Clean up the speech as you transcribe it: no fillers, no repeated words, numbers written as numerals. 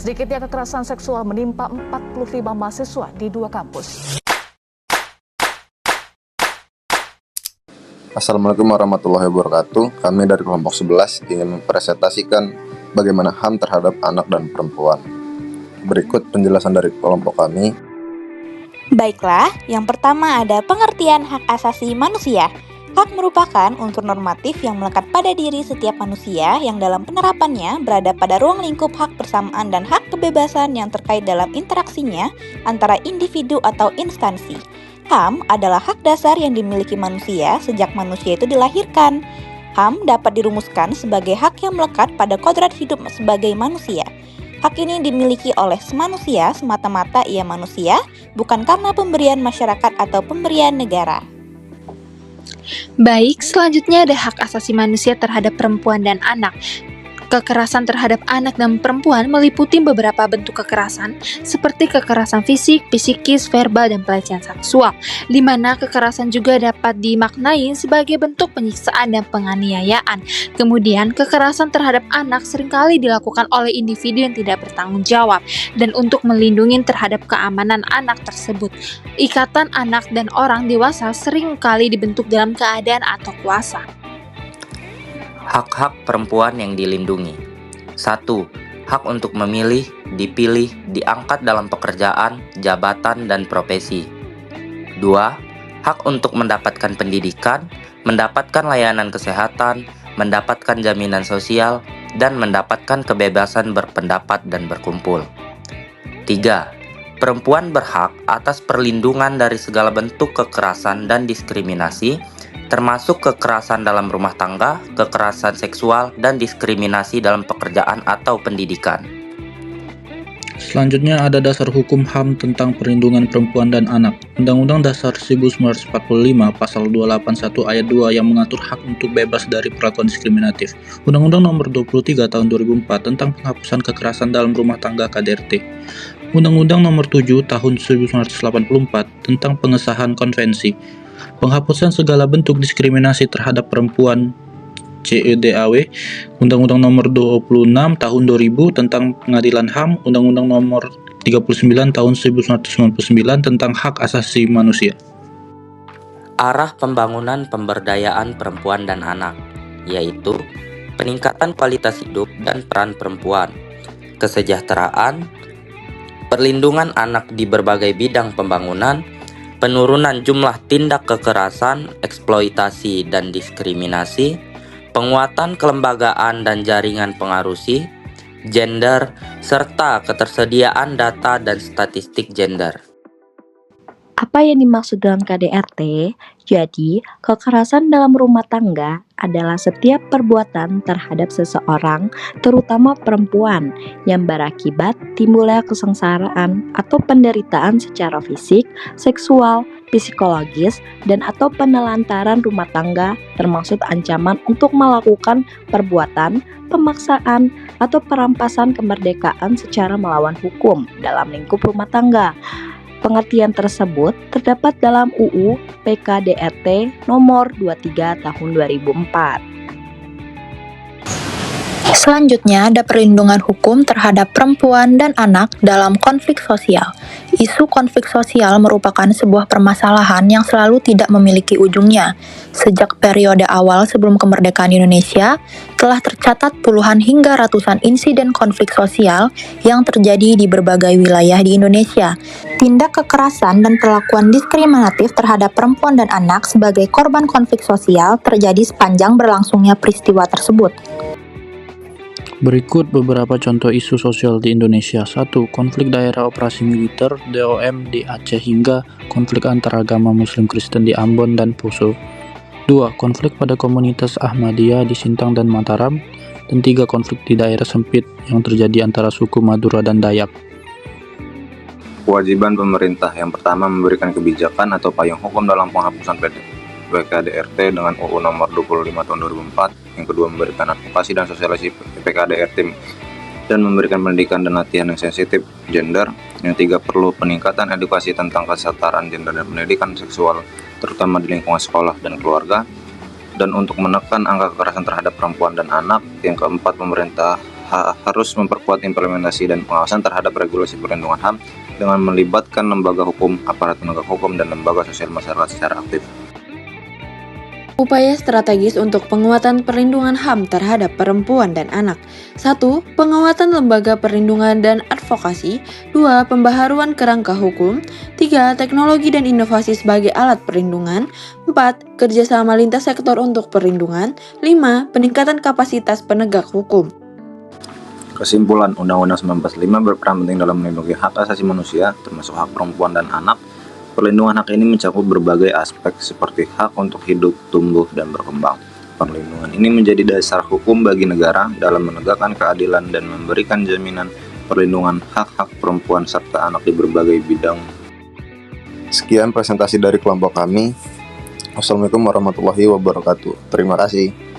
Sedikitnya kekerasan seksual menimpa 45 mahasiswa di 2 kampus. Assalamualaikum warahmatullahi wabarakatuh. Kami dari kelompok 11 ingin mempresentasikan bagaimana HAM terhadap anak dan perempuan. Berikut penjelasan dari kelompok kami. Baiklah, yang pertama ada pengertian hak asasi manusia. Hak merupakan unsur normatif yang melekat pada diri setiap manusia yang dalam penerapannya berada pada ruang lingkup hak persamaan dan hak kebebasan yang terkait dalam interaksinya antara individu atau instansi. HAM adalah hak dasar yang dimiliki manusia sejak manusia itu dilahirkan. HAM dapat dirumuskan sebagai hak yang melekat pada kodrat hidup sebagai manusia. Hak ini dimiliki oleh manusia semata-mata ia manusia, bukan karena pemberian masyarakat atau pemberian negara. Baik, selanjutnya ada hak asasi manusia terhadap perempuan dan anak. Kekerasan terhadap anak dan perempuan meliputi beberapa bentuk kekerasan seperti kekerasan fisik, psikis, verbal, dan pelecehan seksual, di mana kekerasan juga dapat dimaknai sebagai bentuk penyiksaan dan penganiayaan. Kemudian, kekerasan terhadap anak seringkali dilakukan oleh individu yang tidak bertanggung jawab, dan untuk melindungi terhadap keamanan anak tersebut, ikatan anak dan orang dewasa seringkali dibentuk dalam keadaan atau kuasa. Hak-hak perempuan yang dilindungi. 1. Hak untuk memilih, dipilih, diangkat dalam pekerjaan, jabatan, dan profesi. 2. Hak untuk mendapatkan pendidikan, mendapatkan layanan kesehatan, mendapatkan jaminan sosial, dan mendapatkan kebebasan berpendapat dan berkumpul. 3. Perempuan berhak atas perlindungan dari segala bentuk kekerasan dan diskriminasi, termasuk kekerasan dalam rumah tangga, kekerasan seksual, dan diskriminasi dalam pekerjaan atau pendidikan. Selanjutnya ada dasar hukum HAM tentang perlindungan perempuan dan anak. Undang-Undang Dasar 1945 Pasal 281 Ayat 2 yang mengatur hak untuk bebas dari perlakuan diskriminatif. Undang-Undang Nomor 23 Tahun 2004 tentang penghapusan kekerasan dalam rumah tangga KDRT. Undang-Undang Nomor 7 Tahun 1984 tentang pengesahan konvensi penghapusan segala bentuk diskriminasi terhadap perempuan CEDAW, Undang-Undang Nomor 26 Tahun 2000 tentang Pengadilan HAM, Undang-Undang Nomor 39 Tahun 1999 tentang Hak Asasi Manusia. Arah pembangunan pemberdayaan perempuan dan anak, yaitu peningkatan kualitas hidup dan peran perempuan, kesejahteraan, perlindungan anak di berbagai bidang pembangunan, penurunan jumlah tindak kekerasan, eksploitasi, dan diskriminasi, penguatan kelembagaan dan jaringan pengarusi, gender, serta ketersediaan data dan statistik gender. Apa yang dimaksud dalam KDRT? Jadi, kekerasan dalam rumah tangga adalah setiap perbuatan terhadap seseorang, terutama perempuan, yang berakibat timbulnya kesengsaraan atau penderitaan secara fisik, seksual, psikologis, dan atau penelantaran rumah tangga, termasuk ancaman untuk melakukan perbuatan, pemaksaan, atau perampasan kemerdekaan secara melawan hukum dalam lingkup rumah tangga. Pengertian tersebut terdapat dalam UU PKDRT nomor 23 tahun 2004. Selanjutnya ada perlindungan hukum terhadap perempuan dan anak dalam konflik sosial. Isu konflik sosial merupakan sebuah permasalahan yang selalu tidak memiliki ujungnya. Sejak periode awal sebelum kemerdekaan Indonesia, telah tercatat puluhan hingga ratusan insiden konflik sosial yang terjadi di berbagai wilayah di Indonesia. Tindak kekerasan dan perlakuan diskriminatif terhadap perempuan dan anak sebagai korban konflik sosial terjadi sepanjang berlangsungnya peristiwa tersebut. Berikut beberapa contoh isu sosial di Indonesia. 1. Konflik daerah operasi militer DOM di Aceh hingga konflik antaragama Muslim Kristen di Ambon dan Poso. 2. Konflik pada komunitas Ahmadiyah di Sintang dan Mataram. Dan 3. Konflik di daerah sempit yang terjadi antara suku Madura dan Dayak. Kewajiban pemerintah yang pertama memberikan kebijakan atau payung hukum dalam penghapusan PKDRT dengan UU Nomor 25 Tahun 2004. Yang kedua, memberikan advokasi dan sosialisasi PKDRT dan memberikan pendidikan dan latihan yang sensitif gender. Yang tiga, perlu peningkatan edukasi tentang kesetaraan gender dan pendidikan seksual, terutama di lingkungan sekolah dan keluarga. Dan untuk menekan angka kekerasan terhadap perempuan dan anak, yang keempat, pemerintah harus memperkuat implementasi dan pengawasan terhadap regulasi perlindungan HAM dengan melibatkan lembaga hukum, aparat penegak hukum, dan lembaga sosial masyarakat secara aktif. Upaya strategis untuk penguatan perlindungan HAM terhadap perempuan dan anak. 1. Penguatan lembaga perlindungan dan advokasi. 2. Pembaharuan kerangka hukum. 3. Teknologi dan inovasi sebagai alat perlindungan. 4. Kerjasama lintas sektor untuk perlindungan. 5. Peningkatan kapasitas penegak hukum. Kesimpulan, Undang-Undang 1945 berperan penting dalam melindungi hak asasi manusia, termasuk hak perempuan dan anak. Perlindungan hak ini mencakup berbagai aspek seperti hak untuk hidup, tumbuh, dan berkembang. Perlindungan ini menjadi dasar hukum bagi negara dalam menegakkan keadilan dan memberikan jaminan perlindungan hak-hak perempuan serta anak di berbagai bidang. Sekian presentasi dari kelompok kami. Wassalamualaikum warahmatullahi wabarakatuh. Terima kasih.